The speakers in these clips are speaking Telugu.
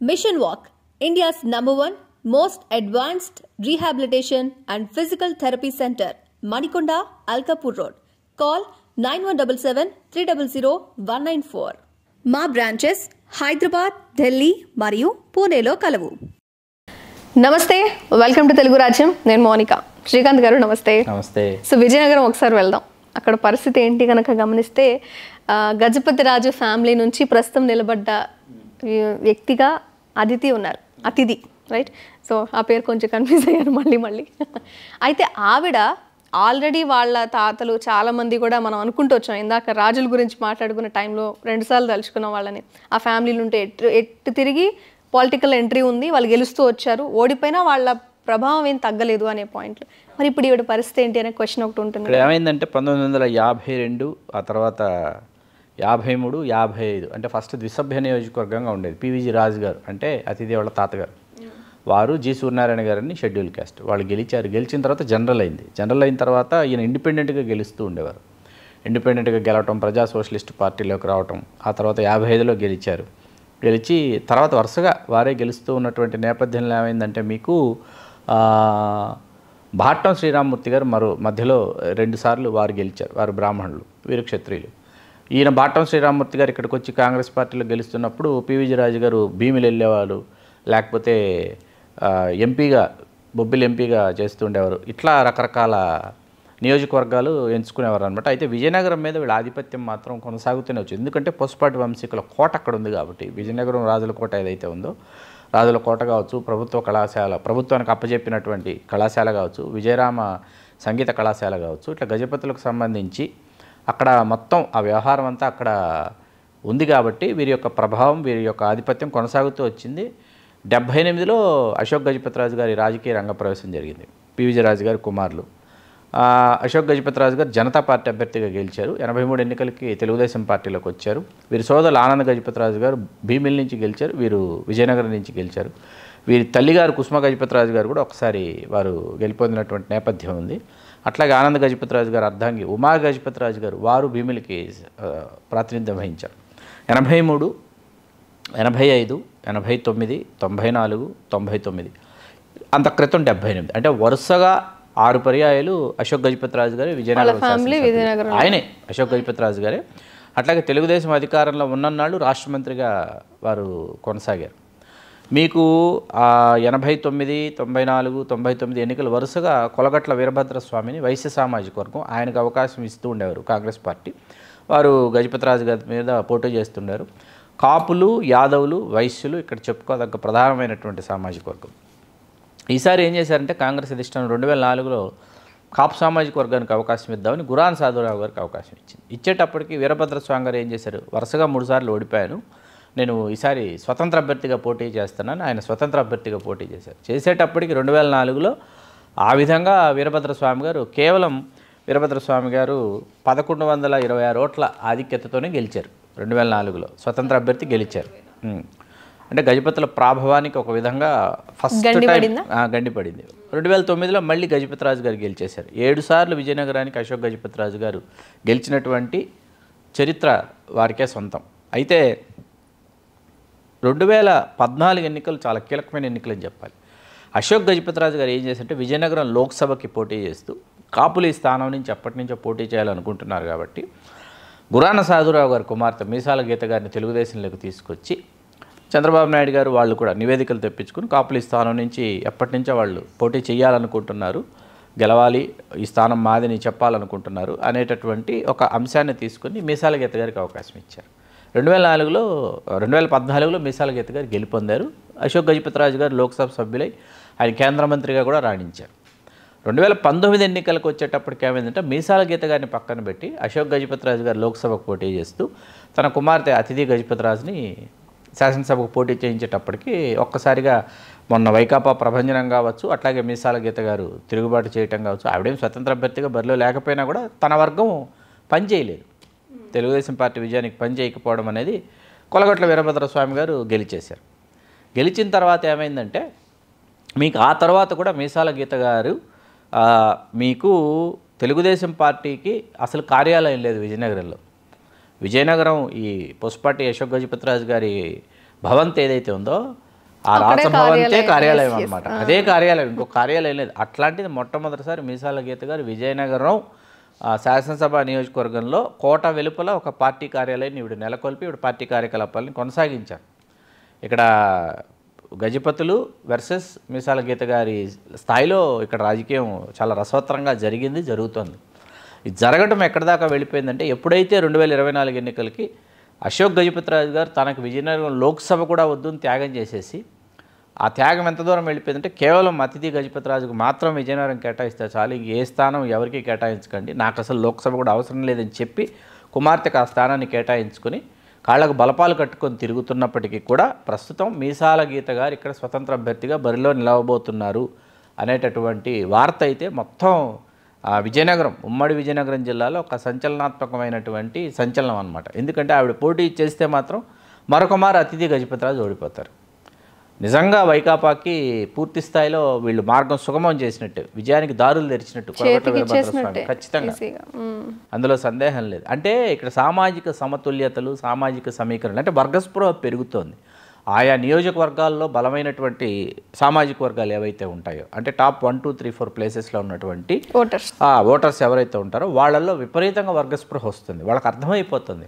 Mission Walk, India's #1 most advanced rehabilitation and physical therapy center, Manikonda, Alkapur Road. Call 9177-300-194. మా బ్రాంచెస్ హైదరాబాద్, ఢిల్లీ మరియు పూణేలో కలవు. నమస్తే, వెల్కమ్ టు తెలుగు రాజ్యం. నేను మోనిక. శ్రీకాంత్ గారు నమస్తే. నమస్తే. సో విజయనగరం ఒకసారి వెళ్దాం. అక్కడ పరిస్థితి ఏంటి కనుక గమనిస్తే గజపతి రాజు ఫ్యామిలీ నుంచి ప్రస్తుతం నిలబడ్డ వ్యక్తిగా అతిథి రైట్. సో ఆ పేరు కొంచెం కన్ఫ్యూజ్ అయ్యాను మళ్ళీ. అయితే ఆవిడ ఆల్రెడీ వాళ్ళ తాతలు చాలామంది కూడా మనం అనుకుంటూ వచ్చాం. ఇందాక రాజుల గురించి మాట్లాడుకున్న టైంలో 2 సార్లు తలుచుకున్నాం వాళ్ళని. ఆ ఫ్యామిలీలు ఉంటే ఎట్టు తిరిగి పొలిటికల్ ఎంట్రీ ఉంది, వాళ్ళు గెలుస్తూ వచ్చారు, ఓడిపోయినా వాళ్ళ ప్రభావం ఏం తగ్గలేదు అనే పాయింట్లు. మరి ఇప్పుడు ఈవిడ పరిస్థితి ఏంటి అనే క్వశ్చన్ ఒకటి ఉంటుంది. ఏమైందంటే 1952 ఆ తర్వాత 53, 55 అంటే ఫస్ట్ ద్విసభ్య నియోజకవర్గంగా ఉండేది. పివిజి రాజు గారు అంటే అతిథి వాళ్ళ తాతగారు, వారు జి సూర్యనారాయణ గారిని షెడ్యూల్ క్యాస్ట్. వాళ్ళు గెలిచిన తర్వాత జనరల్ అయిన తర్వాత ఈయన ఇండిపెండెంట్గా గెలుస్తూ ఉండేవారు. ఇండిపెండెంట్గా గెలవటం, ప్రజా సోషలిస్ట్ పార్టీలోకి రావటం, ఆ తర్వాత 55లో గెలిచి తర్వాత వరుసగా వారే గెలుస్తూ ఉన్నటువంటి నేపథ్యంలో ఏమైందంటే మీకు భాట్టం శ్రీరామమూర్తి గారు మధ్యలో 2 సార్లు వారు గెలిచారు. వారు బ్రాహ్మణులు, వీరు క్షత్రియులు. ఈయన భాట్టం శ్రీరామమూర్తి గారు ఇక్కడికి వచ్చి కాంగ్రెస్ పార్టీలో గెలుస్తున్నప్పుడు పివిజి రాజు గారు భీమిలి వెళ్ళేవాళ్ళు, లేకపోతే బొబ్బిలి ఎంపీగా చేస్తుండేవారు. ఇట్లా రకరకాల నియోజకవర్గాలు ఎంచుకునేవారు అనమాట. అయితే విజయనగరం మీద వీళ్ళ ఆధిపత్యం మాత్రం కొనసాగుతూనే వచ్చింది. ఎందుకంటే పొసపాటి వంశీకుల కోట అక్కడ ఉంది కాబట్టి. విజయనగరం రాజుల కోట ఏదైతే ఉందో, రాజుల కోట కావచ్చు, ప్రభుత్వానికి అప్పజెప్పినటువంటి కళాశాల కావచ్చు, విజయరామ సంగీత కళాశాల కావచ్చు, ఇట్లా గజపతులకు సంబంధించి అక్కడ మొత్తం ఆ వ్యవహారం అంతా అక్కడ ఉంది కాబట్టి వీరి యొక్క ప్రభావం, వీరి యొక్క ఆధిపత్యం కొనసాగుతూ వచ్చింది. 78లో అశోక్ గజపతిరాజు గారి రాజకీయ రంగప్రవేశం జరిగింది. పివిజి రాజు గారి కుమారులు అశోక్ గజపతిరాజు గారు జనతా పార్టీ అభ్యర్థిగా గెలిచారు. 83 ఎన్నికలకి తెలుగుదేశం పార్టీలోకి వచ్చారు. వీరి సోదరులు ఆనంద గజపతిరాజు గారు భీమిలి నుంచి గెలిచారు, వీరు విజయనగరం నుంచి గెలిచారు. వీరి తల్లిగారు కుసుమ గజపతిరాజు గారు కూడా ఒకసారి వారు గెలిపొందినటువంటి నేపథ్యం ఉంది. అట్లాగే ఆనంద గజపతిరాజు గారు అర్ధాంగి ఉమా గజపతిరాజు గారు వారు భీమిలికి ప్రాతినిధ్యం వహించారు. 83, 85, 89, 94, 99 అంత క్రితం 78 అంటే వరుసగా 6 పర్యాయాలు అశోక్ గజపతిరాజు గారే విజయనగరం ఆయనే అశోక్ గజపతిరాజు గారే. అట్లాగే తెలుగుదేశం అధికారంలో ఉన్నన్నాళ్ళు రాష్ట్ర మంత్రిగా వారు కొనసాగారు. మీకు 89, 94, 99 ఎన్నికలు వరుసగా కొలగట్ల వీరభద్రస్వామిని వైశ్య సామాజిక వర్గం ఆయనకు అవకాశం ఇస్తూ ఉండేవారు కాంగ్రెస్ పార్టీ. వారు గజపతిరాజు గారి మీద పోటీ చేస్తుండారు. కాపులు, యాదవులు, వైశ్యులు ఇక్కడ చెప్పుకోదగ్గ ప్రధానమైనటువంటి సామాజిక వర్గం. ఈసారి ఏం చేశారంటే కాంగ్రెస్ అధిష్టానం 2004లో కాపు సామాజిక వర్గానికి అవకాశం ఇద్దామని గురాన్ సాధురావు గారికి అవకాశం ఇచ్చేటప్పటికి వీరభద్రస్వామి గారు ఏం చేశారు, వరుసగా 3 సార్లు ఓడిపోయాను, నేను ఈసారి స్వతంత్ర అభ్యర్థిగా పోటీ చేస్తున్నాను. ఆయన స్వతంత్ర అభ్యర్థిగా పోటీ చేసేటప్పటికి 2004లో ఆ విధంగా వీరభద్రస్వామి గారు 1126 ఓట్ల ఆధిక్యతతోనే గెలిచారు. 2004లో స్వతంత్ర అభ్యర్థి గెలిచారు. అంటే గజపతుల ప్రాభవానికి ఒక విధంగా ఫస్ట్ టైం గండిపడింది. 2009లో మళ్ళీ గజపతిరాజు గారు గెలిచేశారు. 7 సార్లు విజయనగరానికి అశోక్ గజపతిరాజు గారు గెలిచినటువంటి చరిత్ర వారికే సొంతం. అయితే 2014 ఎన్నికలు చాలా కీలకమైన ఎన్నికలు అని చెప్పాలి. అశోక్ గజపతిరాజు గారు ఏం చేశారంటే విజయనగరం లోక్సభకి పోటీ చేస్తూ కాపులు ఈ స్థానం నుంచి ఎప్పటి నుంచో పోటీ చేయాలనుకుంటున్నారు కాబట్టి గురాన సాధురావు గారి కుమార్తె మీసాల గీత గారిని తెలుగుదేశంలోకి తీసుకొచ్చి చంద్రబాబు నాయుడు గారు వాళ్ళు కూడా నివేదికలు తెప్పించుకుని కాపులు ఈ స్థానం నుంచి ఎప్పటి నుంచో వాళ్ళు పోటీ చేయాలనుకుంటున్నారు, గెలవాలి, ఈ స్థానం మాదని చెప్పాలనుకుంటున్నారు అనేటటువంటి ఒక అంశాన్ని తీసుకుని మీసాల గీత గారికి అవకాశం ఇచ్చారు. 2014లో మీసాల గీత గారు గెలుపొందారు. అశోక్ గజపతిరాజు గారు లోక్సభ సభ్యులై ఆయన కేంద్ర మంత్రిగా కూడా రాణించారు. 2019 ఎన్నికలకు వచ్చేటప్పటికి ఏమైందంటే మీసాల గీత గారిని పక్కన పెట్టి అశోక్ గజపతిరాజు గారు లోక్సభకు పోటీ చేస్తూ తన కుమార్తె అతిథి గజపతిరాజుని శాసనసభకు పోటీ చేయించేటప్పటికి ఒక్కసారిగా మొన్న వైకాపా ప్రభంజనం కావచ్చు, అట్లాగే మీసాల గీత గారు తిరుగుబాటు చేయటం కావచ్చు, ఆవిడేం స్వతంత్ర అభ్యర్థిగా బరిలో లేకపోయినా కూడా తన వర్గం పనిచేయలేదు. తెలుగుదేశం పార్టీ విజయానికి పనిచేయకపోవడం అనేది కొలగట్ల వీరభద్రస్వామి గారు గెలిచేశారు. గెలిచిన తర్వాత ఏమైందంటే మీకు ఆ తర్వాత కూడా మీసాల గీత గారు మీకు తెలుగుదేశం పార్టీకి అసలు కార్యాలయం లేదు విజయనగరంలో. విజయనగరం ఈ పుష్పటి అశోక్ గజపతిరాజు గారి భవంతి ఏదైతే ఉందో ఆ రాజభవన్తే కార్యాలయం అనమాట. అదే కార్యాలయం, ఇంకో కార్యాలయం లేదు. అట్లాంటిది మొట్టమొదటిసారి మీసాల గీత గారు విజయనగరం శాసనసభ నియోజకవర్గంలో కోట వెలుపల ఒక పార్టీ కార్యాలయాన్ని ఇవిడు నెలకొల్పి ఇవిడు పార్టీ కార్యకలాపాలను కొనసాగించారు. ఇక్కడ గజపతులు వర్సెస్ మీసాల గీత గారి స్థాయిలో ఇక్కడ రాజకీయం చాలా రసవత్తరంగా జరిగింది, జరుగుతుంది. ఇది జరగడం ఎక్కడి దాకా వెళ్ళిపోయిందంటే, ఎప్పుడైతే 2024 ఎన్నికలకి అశోక్ గజపతిరాజు గారు తనకు విజయనగరం లోక్సభ కూడా వద్దని త్యాగం చేసేసి, ఆ త్యాగం ఎంత దూరం వెళ్ళిపోయిందంటే కేవలం అతిథి గజపతిరాజుకు మాత్రం విజయనగరం కేటాయిస్తే చాలు, ఇంక ఏ స్థానం ఎవరికి కేటాయించకండి, నాకు అసలు లోక్సభ కూడా అవసరం లేదని చెప్పి కుమార్తెకు ఆ స్థానాన్ని కేటాయించుకొని కాళ్ళకు బలపాలు కట్టుకొని తిరుగుతున్నప్పటికీ కూడా ప్రస్తుతం మీసాల గీత గారు ఇక్కడ స్వతంత్ర అభ్యర్థిగా బరిలో నిలవబోతున్నారు అనేటటువంటి వార్త అయితే మొత్తం విజయనగరం, ఉమ్మడి విజయనగరం జిల్లాలో ఒక సంచలనాత్మకమైనటువంటి సంచలనం అనమాట. ఎందుకంటే ఆవిడ పోటీ చేస్తే మాత్రం మరొకమారు అతిథి గజపతిరాజు ఓడిపోతారు. నిజంగా వైకాపాకి పూర్తి స్థాయిలో వీళ్ళు మార్గం సుగమం చేసినట్టు, విజయానికి దారులు తెరిచినట్టు కొరగట్ల వీరభద్రస్వామి ఖచ్చితంగా, అందులో సందేహం లేదు. అంటే ఇక్కడ సామాజిక సమతుల్యతలు, సామాజిక సమీకరణ అంటే వర్గస్పృహ పెరుగుతోంది. ఆయా నియోజకవర్గాల్లో బలమైనటువంటి సామాజిక వర్గాలు ఏవైతే ఉంటాయో, అంటే టాప్ 1, 2, 3, 4 ప్లేసెస్లో ఉన్నటువంటి ఓటర్స్ ఎవరైతే ఉంటారో వాళ్ళల్లో విపరీతంగా వర్గస్పృహ వస్తుంది. వాళ్ళకి అర్థమైపోతుంది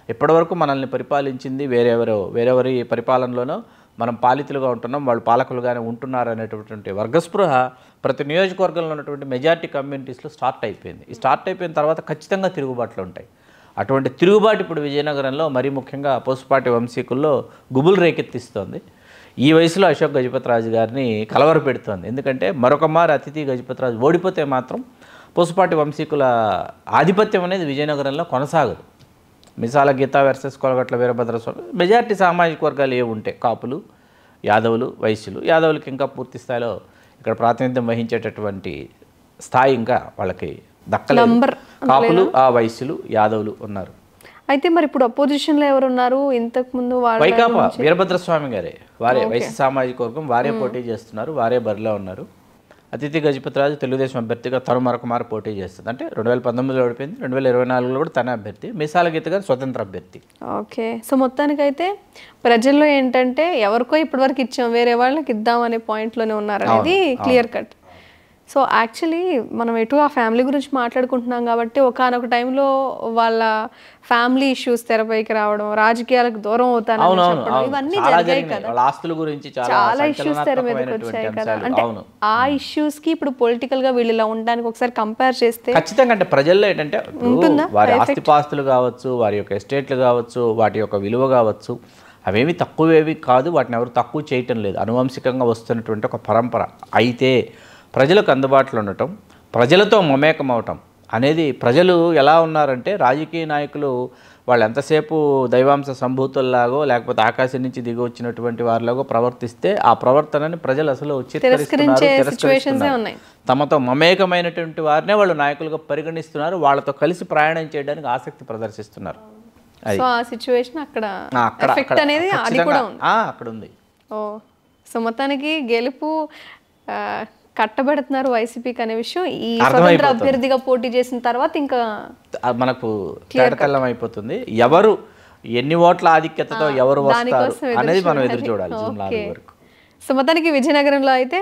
ఇప్పటివరకు మనల్ని పరిపాలించింది వేరెవరి పరిపాలనలోనో మనం పాలితులుగా ఉంటున్నాం, వాళ్ళు పాలకులుగానే ఉంటున్నారు అనేటటువంటి వర్గస్పృహ ప్రతి నియోజకవర్గంలో ఉన్నటువంటి మెజారిటీ కమ్యూనిటీస్లో స్టార్ట్ అయిపోయింది. ఈ స్టార్ట్ అయిపోయిన తర్వాత ఖచ్చితంగా తిరుగుబాట్లు ఉంటాయి. అటువంటి తిరుగుబాటు ఇప్పుడు విజయనగరంలో మరీ ముఖ్యంగా పోసుపాటి వంశీకుల్లో గుబులు రేకెత్తిస్తోంది. ఈ వయసులో అశోక్ గజపతిరాజు గారిని కలవర పెడుతోంది. ఎందుకంటే మరొకమారు అతిథి గజపతిరాజు ఓడిపోతే మాత్రం పోసుపాటి వంశీకుల ఆధిపత్యం అనేది విజయనగరంలో కొనసాగదు. మీసాల గీత వర్సెస్ కొరగట్ల వీరభద్రస్వామి మెజారిటీ సామాజిక వర్గాలు ఏ ఉంటాయి, కాపులు, యాదవులు, వైశ్యులు. యాదవులకి ఇంకా పూర్తి స్థాయిలో ఇక్కడ ప్రాతినిధ్యం వహించేటటువంటి స్థాయి ఇంకా వాళ్ళకి దక్కలేదు. కాపులు, వైశ్యులు, యాదవులు ఉన్నారు. అయితే మరి ఇప్పుడు అపోజిషన్లో ఎవరు ఉన్నారు? ఇంతకు ముందు వైకాపా వీరభద్రస్వామి గారే, వారే వైశ్య సామాజిక వర్గం, వారే పోటీ చేస్తున్నారు, వారే బరిలో ఉన్నారు. అతిథి గజపతిరాజు తెలుగుదేశం అభ్యర్థిగా తను మరొకమారు పోటీ చేస్తుంది. అంటే 2019లో ఓడిపోయింది, 2024లో కూడా తన అభ్యర్థి. మీసాల గీత గారు స్వతంత్ర అభ్యర్థి. ఓకే, సో మొత్తానికైతే ప్రజల్లో ఏంటంటే ఎవరికో ఇప్పటివరకు ఇచ్చాం, వేరే వాళ్ళకి ఇద్దాం అనే పాయింట్లోనే ఉన్నారు అనేది క్లియర్ కట్. సో యాక్చువల్లీ మనం ఎటు ఆ ఫ్యామిలీ గురించి మాట్లాడుకుంటున్నాం కాబట్టి ఒకానొక టైంలో వాళ్ళ ఫ్యామిలీ ఇష్యూస్ తెరపైకి రావడం, రాజకీయాలకు దూరం అవుతాను చెప్పడం, ఇవన్నీ జరిగాయి కదా. చాలా ఇష్యూస్ తెర మీదకి వచ్చాయి కదా. అంటే ఆ ఇష్యూస్ కి ఇప్పుడు పొలిటికల్ గా వీళ్ళు ఇలా ఉండడానికి ఒకసారి కంపేర్ చేస్తే ఖచ్చితంగా అంటే ప్రజల్లో ఏంటంటే వారి ఆస్తిపాస్తులు కావచ్చు, వారి యొక్క ఎస్టేట్లు కావచ్చు, వాటి యొక్క విలువ కావచ్చు, అవేమి తక్కువేవి కాదు, వాటిని ఎవరు తక్కువ చేయటం లేదు. అనువంశికంగా వస్తున్నటువంటి ఒక పరంపర. అయితే ప్రజలకు అందుబాటులో ఉండటం, ప్రజలతో మమేకం అవటం అనేది, ప్రజలు ఎలా ఉన్నారంటే రాజకీయ నాయకులు వాళ్ళు ఎంతసేపు దైవాంశ సంభూతుల్లాగో లేకపోతే ఆకాశం నుంచి దిగి వచ్చినటువంటి వారిలాగో ప్రవర్తిస్తే ఆ ప్రవర్తనని ప్రజలు అసలు తిరస్కరిస్తున్నారు. తమతో మమేకమైనటువంటి వారినే వాళ్ళు నాయకులుగా పరిగణిస్తున్నారు, వాళ్ళతో కలిసి ప్రయాణం చేయడానికి ఆసక్తి ప్రదర్శిస్తున్నారు. అక్కడ ఉంది. సో మొత్తానికి గెలుపు కట్టబెడుతున్నారు వైసీపీకి అనే విషయం ఈ స్వతంత్ర అభ్యర్థిగా పోటీ చేసిన తర్వాత ఇంకా మనకు తేటతెల్లం అయిపోతుంది. ఎవరు ఎన్ని ఓట్ల ఆధిక్యతతో ఎవరు వస్తారు అనేది మనం ఎదురు చూడాలి. సో మొత్తానికి విజయనగరంలో అయితే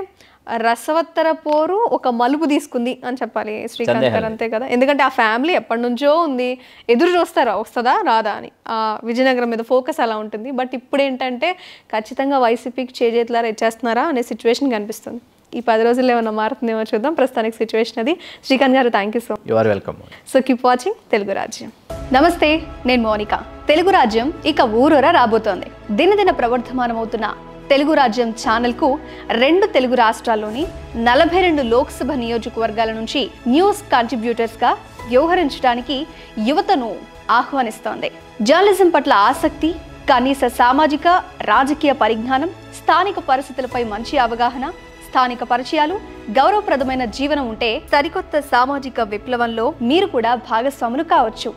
రసవత్తర పోరు ఒక మలుపు తీసుకుంది అని చెప్పాలి శ్రీకాంత్ గారు, అంతే కదా. ఎందుకంటే ఆ ఫ్యామిలీ ఎప్పటి నుంచో ఉంది, ఎదురు చూస్తారా వస్తుందా రాదా అని. ఆ విజయనగరం మీద ఫోకస్ అలా ఉంటుంది. బట్ ఇప్పుడు ఏంటంటే ఖచ్చితంగా వైసీపీకి చేజేతులారా ఇచ్చేస్తున్నారా అనే సిచ్యువేషన్ కనిపిస్తుంది. ఈ 10 రోజుల్లో ఏమన్నా మారుతుందేమో చూద్దాం. ప్రస్తుతానికి సిచ్యువేషన్ అది. Srikanth garu, thank you so much. You are welcome. So keep watching Telugu Rajyam. నమస్తే, నేను మోనిక. తెలుగు రాజ్యం ఇక ఊరూరా రాబోతోంది. దినదిన ప్రవర్ధమానమవుతున్న తెలుగు రాజ్యం ఛానల్కు 2 తెలుగు రాష్ట్రాల్లోని 42 లోక్సభ నియోజకవర్గాల నుంచి న్యూస్ కంట్రిబ్యూటర్స్గా వ్యవహరించడానికి యువతను ఆహ్వానిస్తోంది. జర్నలిజం పట్ల ఆసక్తి, కనీస సామాజిక రాజకీయ పరిజ్ఞానం, స్థానిక పరిస్థితులపై మంచి అవగాహన, స్థానిక పరిచయాలు, గౌరవప్రదమైన జీవనం ఉంటే సరికొత్త సామాజిక విప్లవంలో మీరు కూడా భాగస్వాములు కావచ్చు.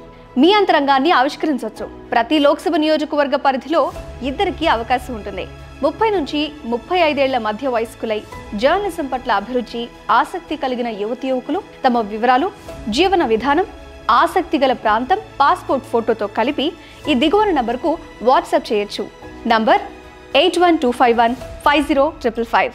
మీ అంతరంగాన్ని ఆవిష్కరించవచ్చు. ప్రతి లోక్సభ నియోజకవర్గ పరిధిలో 2కి అవకాశం ఉంటుంది. 30 నుంచి 35 ఏళ్ల మధ్య వయస్కులై జర్నలిజం పట్ల అభిరుచి, ఆసక్తి కలిగిన యువతి యువకులు తమ వివరాలు, జీవన విధానం, ఆసక్తి గల ప్రాంతం, పాస్పోర్ట్ ఫోటోతో కలిపి ఈ దిగువన నంబర్కు వాట్సాప్ చేయొచ్చు. నంబర్ 81251 50555.